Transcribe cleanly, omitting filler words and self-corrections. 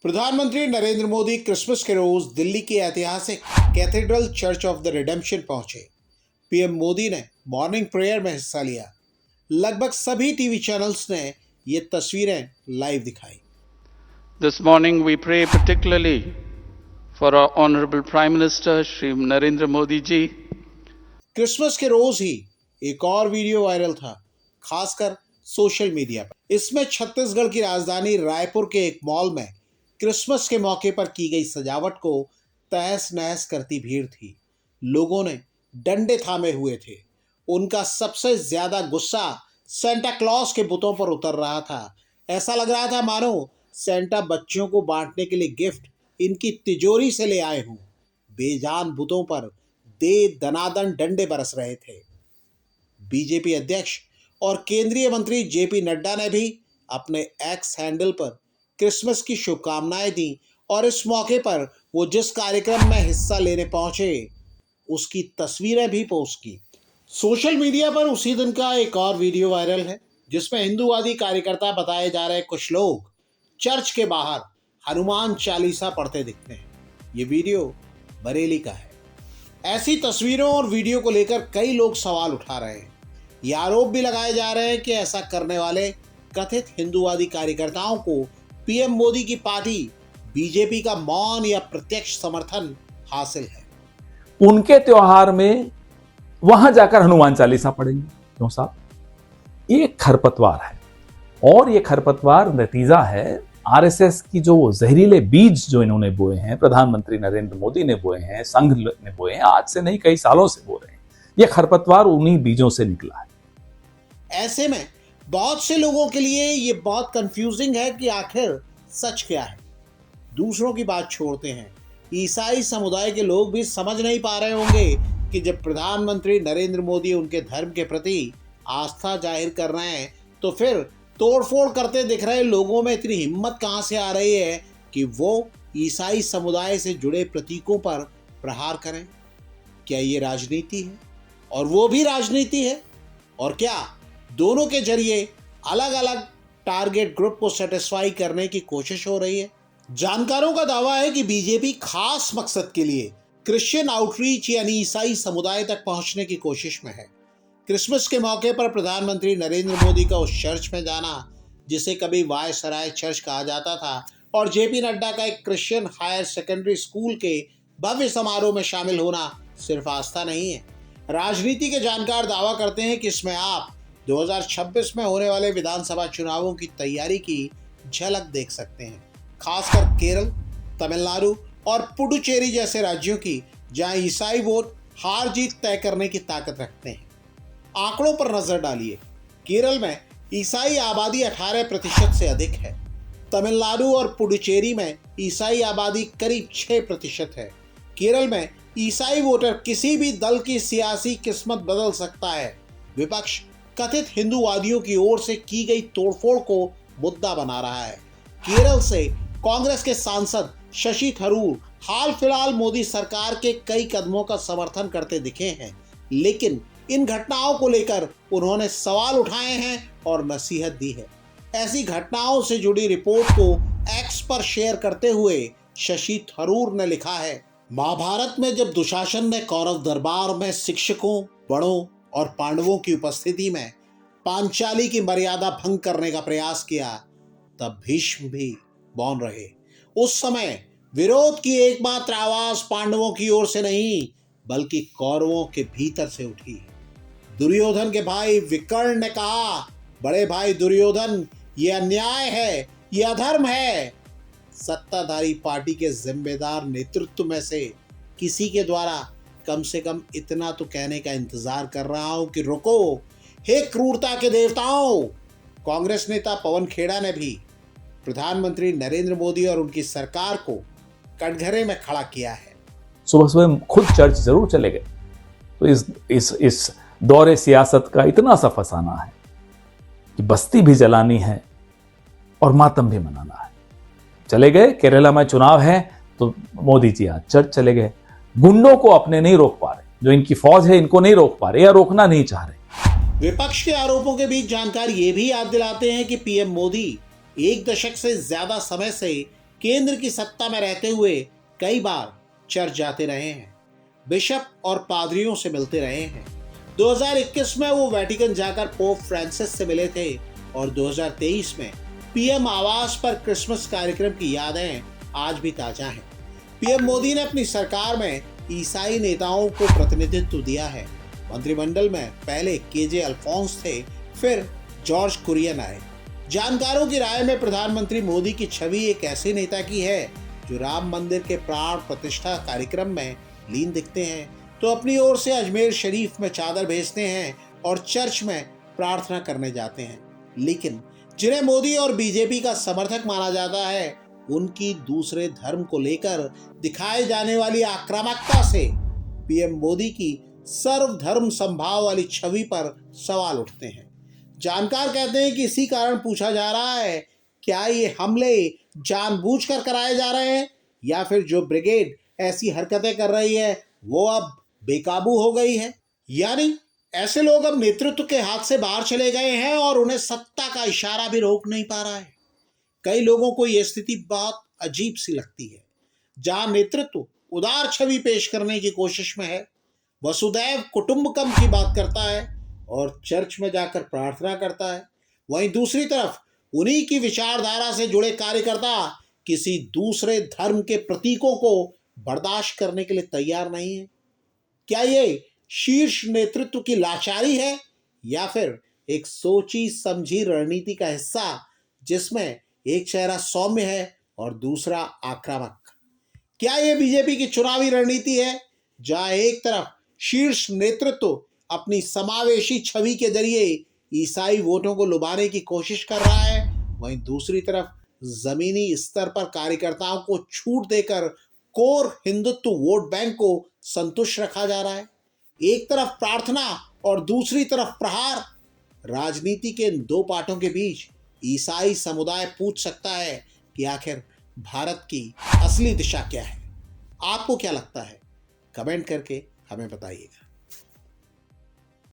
प्रधानमंत्री नरेंद्र मोदी क्रिसमस के रोज दिल्ली की ऐतिहासिक cathedral church of the redemption पहुंचे। पीएम मोदी ने मॉर्निंग प्रेयर में हिस्सा लिया। लगभग सभी टीवी चैनल्स ने ये तस्वीरें लाइव दिखाई। This morning we pray particularly for our Honorable Prime Minister Shri Narendra Modi ji. Christmas के रोज ही एक और वीडियो वायरल था, खासकर सोशल मीडिया पर। इसमें छत्तीसगढ़ की राजधानी रायपुर के एक मॉल में क्रिसमस के मौके पर की गई सजावट को तहस नहस करती भीड़ थी। लोगों ने डंडे थामे हुए थे। उनका सबसे ज्यादा गुस्सा सेंटा क्लॉज के बुतों पर उतर रहा था। ऐसा लग रहा था मानो सेंटा बच्चों को बांटने के लिए गिफ्ट इनकी तिजोरी से ले आए हों। बेजान बुतों पर दे दनादन डंडे बरस रहे थे। बीजेपी अध्यक्ष और केंद्रीय मंत्री जेपी नड्डा ने भी अपने एक्स हैंडल पर क्रिसमस की शुभकामनाएं दी और इस मौके पर वो जिस कार्यक्रम में हिस्सा लेने पहुंचे उसकी तस्वीरें भी पोस्ट की। सोशल मीडिया पर उसी दिन का एक और वीडियो वायरल है, जिसमें हिंदूवादी कार्यकर्ता बताए जा रहे कुछ लोग चर्च के बाहर हनुमान चालीसा पढ़ते दिखते हैं। ये वीडियो बरेली का है। ऐसी तस्वीरों और वीडियो को लेकर कई लोग सवाल उठा रहे हैं। ये आरोप भी लगाए जा रहे हैं कि ऐसा करने वाले कथित हिंदूवादी कार्यकर्ताओं को पीएम मोदी की पार्टी बीजेपी का मौन या प्रत्यक्ष समर्थन हासिल है। उनके त्योहार में वहां जाकर हनुमान चालीसा पढ़ेंगे क्यों साहब? ये खरपतवार है और ये खरपतवार नतीजा है आरएसएस की जो जहरीले बीज जो इन्होंने बोए हैं, प्रधानमंत्री नरेंद्र मोदी ने बोए हैं, संघ ने बोए हैं, आज से नहीं कई सालों से बो रहे हैं। ये खरपतवार उन्हीं बीजों से निकला है। ऐसे में बहुत से लोगों के लिए ये बहुत कंफ्यूजिंग है कि आखिर सच क्या है। दूसरों की बात छोड़ते हैं, ईसाई समुदाय के लोग भी समझ नहीं पा रहे होंगे कि जब प्रधानमंत्री नरेंद्र मोदी उनके धर्म के प्रति आस्था जाहिर कर रहे हैं तो फिर तोड़फोड़ करते दिख रहे लोगों में इतनी हिम्मत कहां से आ रही है कि वो ईसाई समुदाय से जुड़े प्रतीकों पर प्रहार करें। क्या ये राजनीति है? और वो भी राजनीति है? और क्या दोनों के जरिए अलग अलग टारगेट ग्रुप को सेटिस्फाई करने की कोशिश हो रही है? जानकारों का दावा है कि बीजेपी खास मकसद के लिए क्रिश्चियन आउटरीच यानी ईसाई समुदाय तक पहुंचने की कोशिश में है। क्रिसमस के मौके पर प्रधानमंत्री नरेंद्र मोदी का उस चर्च में जाना जिसे कभी वायसराय चर्च कहा जाता था और जेपी नड्डा का एक क्रिश्चियन हायर सेकेंडरी स्कूल के भव्य समारोह में शामिल होना सिर्फ आस्था नहीं है। राजनीति के जानकार दावा करते हैं कि इसमें आप 2026 में होने वाले विधानसभा चुनावों की तैयारी की झलक देख सकते हैं, खासकर केरल, तमिलनाडु और पुडुचेरी जैसे राज्यों की, जहां ईसाई वोट हार जीत तय करने की ताकत रखते हैं। आंकड़ों पर नजर डालिए। केरल में ईसाई आबादी 18% से अधिक है। तमिलनाडु और पुडुचेरी में ईसाई आबादी करीब 6% है। केरल में ईसाई वोटर किसी भी दल की सियासी किस्मत बदल सकता है। विपक्ष कथित हिंदूवादियों की ओर से की गई तोड़फोड़ को मुद्दा बना रहा है। केरल से कांग्रेस के सांसद शशि थरूर हाल फिलहाल मोदी सरकार के कई कदमों का समर्थन करते दिखे हैं, लेकिन इन घटनाओं को लेकर उन्होंने सवाल उठाए हैं और नसीहत दी है। ऐसी घटनाओं से जुड़ी रिपोर्ट को एक्स पर शेयर करते हुए शशि थरूर ने लिखा है, महाभारत में जब दुशासन ने कौरव दरबार में शिक्षकों, बड़ों और पांडवों की उपस्थिति में पांचाली की मर्यादा भंग करने का प्रयास किया, तब भीष्म भी मौन रहे। उस समय विरोध की एकमात्र आवाज पांडवों की ओर से नहीं बल्कि कौरवों के भीतर से उठी। दुर्योधन के भाई विकर्ण ने कहा, बड़े भाई दुर्योधन, ये अन्याय है, ये अधर्म है। सत्ताधारी पार्टी के जिम्मेदार नेतृत्व में से किसी के द्वारा कम से कम इतना तो कहने का इंतजार कर रहा हूं कि रुको, हे क्रूरता के देवताओं। कांग्रेस नेता पवन खेड़ा ने भी प्रधानमंत्री नरेंद्र मोदी और उनकी सरकार को कटघरे में खड़ा किया है। सुबह सुबह खुद चर्च जरूर चले गए। तो इस दौरे सियासत का इतना सा फसाना है कि बस्ती भी जलानी है और मातम भी मनाना है। चले गए, केरला में चुनाव है तो मोदी जी आज चर्च चले गए। गुंडों को अपने नहीं रोक पा रहे, जो इनकी फौज है इनको नहीं रोक पा रहे या रोकना नहीं चाह रहे। विपक्ष के आरोपों के बीच जानकार ये भी याद दिलाते हैं कि पीएम मोदी एक दशक से ज्यादा समय से केंद्र की सत्ता में रहते हुए कई बार चर्च जाते रहे हैं, बिशप और पादरियों से मिलते रहे हैं। 2021 में वो वेटिकन जाकर पोप फ्रांसिस से मिले थे और 2023 में पीएम आवास पर क्रिसमस कार्यक्रम की यादें आज भी ताजा हैं। पीएम मोदी ने अपनी सरकार में ईसाई नेताओं को प्रतिनिधित्व दिया है। मंत्रिमंडल में पहले केजे अल्फोंस थे, फिर जॉर्ज कुरियन आए। जानकारों की राय में प्रधानमंत्री मोदी की छवि एक ऐसे नेता की है जो राम मंदिर के प्राण प्रतिष्ठा कार्यक्रम में लीन दिखते हैं तो अपनी ओर से अजमेर शरीफ में चादर भेजते हैं और चर्च में प्रार्थना करने जाते हैं। लेकिन जिन्हें मोदी और बीजेपी का समर्थक माना जाता है, उनकी दूसरे धर्म को लेकर दिखाए जाने वाली आक्रामकता से पीएम मोदी की सर्वधर्म संभाव वाली छवि पर सवाल उठते हैं। जानकार कहते हैं कि इसी कारण पूछा जा रहा है, क्या ये हमले जानबूझकर कराए जा रहे हैं या फिर जो ब्रिगेड ऐसी हरकतें कर रही है वो अब बेकाबू हो गई है। यानी ऐसे लोग अब नेतृत्व के हाथ से बाहर चले गए हैं और उन्हें सत्ता का इशारा भी रोक नहीं पा रहा है। कई लोगों को यह स्थिति बहुत अजीब सी लगती है, जहां नेतृत्व उदार छवि पेश करने की कोशिश में है, वसुदैव कुटुंबकम की बात करता है और चर्च में जाकर प्रार्थना करता है, वहीं दूसरी तरफ उन्हीं की विचारधारा से जुड़े कार्यकर्ता किसी दूसरे धर्म के प्रतीकों को बर्दाश्त करने के लिए तैयार नहीं है। क्या ये शीर्ष नेतृत्व की लाचारी है या फिर एक सोची समझी रणनीति का हिस्सा जिसमें एक चेहरा सौम्य है और दूसरा आक्रामक? क्या ये बीजेपी की चुनावी रणनीति है, जहां एक तरफ शीर्ष नेतृत्व अपनी समावेशी छवि के जरिए ईसाई वोटों को लुभाने की कोशिश कर रहा है, वहीं दूसरी तरफ जमीनी स्तर पर कार्यकर्ताओं को छूट देकर कोर हिंदुत्व वोट बैंक को संतुष्ट रखा जा रहा है? एक तरफ प्रार्थना और दूसरी तरफ प्रहार। राजनीति के इन दो पार्टों के बीच ईसाई समुदाय पूछ सकता है कि आखिर भारत की असली दिशा क्या है। आपको क्या लगता है? कमेंट करके हमें बताइएगा।